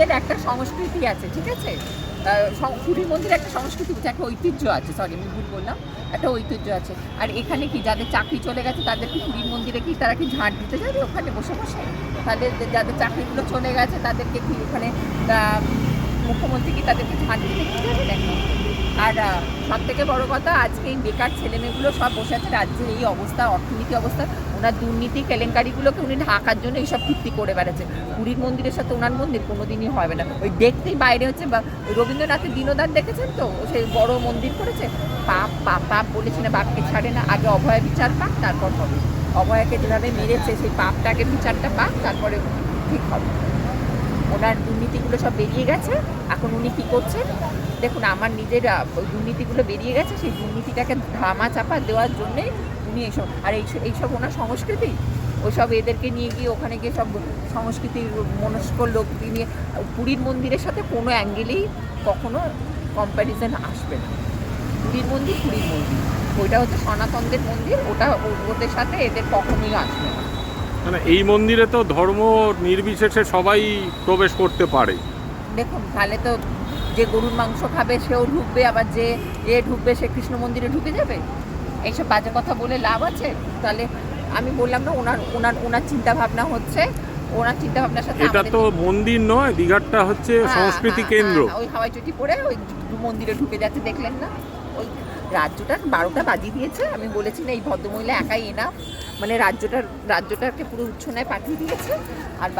ওদের একটা সংস্কৃতি আছে, ঠিক আছে? পুরীর মন্দিরে একটা সংস্কৃতি আছে, একটা ঐতিহ্য আছে, সরি আমি ভুল বললাম, একটা ঐতিহ্য আছে। আর এখানে কি যাদের চাকরি চলে গেছে তাদের কি পুরীর মন্দিরে কি তারা কি ঝাঁট দিতে যাবে ওখানে বসে বসে? তাহলে যাদের চাকরিগুলো চলে গেছে তাদেরকে কি ওখানে মুখ্যমন্ত্রী কি তাদেরকে ঝাঁট দিতে যাবে নাকি? আর সব থেকে বড় কথা, আজকে এই বেকার ছেলেমেয়েগুলো সব বসে আছে রাজ্যের এই অবস্থা, অর্থনীতি অবস্থা, ওনার দুর্নীতি কেলেঙ্কারিগুলোকে উনি ঢাকার জন্য এইসব কীর্তি করে বেড়াচ্ছে। পুরীর মন্দিরের সাথে ওনার মন্দির কোনোদিনই হবে না। ওই দেখতেই বাইরে হচ্ছে, বা রবীন্দ্রনাথের দীনদান দেখেছেন তো, সেই বড় মন্দির করেছে, পাপ পাপ পাপ বলেছে না, বাপকে ছাড়ে না, আগে অভয় বিচার পাক তারপর হবে। অভয়াকে যেভাবে মেরেছে সেই পাপটাকে বিচারটা পাক, তারপরে ঠিক হবে। ওনার দুর্নীতিগুলো সব বেরিয়ে গেছে, এখন উনি কী করছেন দেখুন। আমার নিজের দুর্নীতিগুলো বেরিয়ে গেছে, সেই দুর্নীতিটাকে ধামা চাপা দেওয়ার জন্যে উনি এইসব, আর এইসব ওনার সংস্কৃতি, ওইসব এদেরকে নিয়ে গিয়ে ওখানে গিয়ে সব সংস্কৃতির মনস্ক লোক নিয়ে পুরীর মন্দিরের সাথে কোনো অ্যাঙ্গেলেই কখনো কম্প্যারিজন আসবে না। পুরীর মন্দির পুরীর মন্দির, ওইটা হচ্ছে সনাতনদের মন্দির, ওটা ওদের সাথে এদের কখনোই আসবে না। মানে এই মন্দিরে তো ধর্ম নির্বিশেষে সবাই প্রবেশ করতে পারে। দেখুন, তাহলে তো যে গরুর মাংস খাবে সেও ঢুকবে, আবার যে ঢুকবে সে কৃষ্ণ মন্দিরে ঢুকে যাবে? এইসব বাজে কথা বলে লাভ আছে? তাহলে আমি বললাম না, ওনার চিন্তা ভাবনা হচ্ছে, ওনার চিন্তা ভাবনার সাথে এটা তো মন্দির নয়, দীঘাটা হচ্ছে সংস্কৃতি কেন্দ্র। ওই হাওয়াই চটি পরে ওই মন্দিরে ঢুকে যাচ্ছে, দেখলেন না? ওই রাজ্যটা 12টা বাজিয়ে দিয়েছে। আমি বলেছি না এই ভদ্রমহিলা একাই না, মানে রাজ্যটাকে পুরো উচ্ছন্যায় পাঠিয়ে দিয়েছে। আর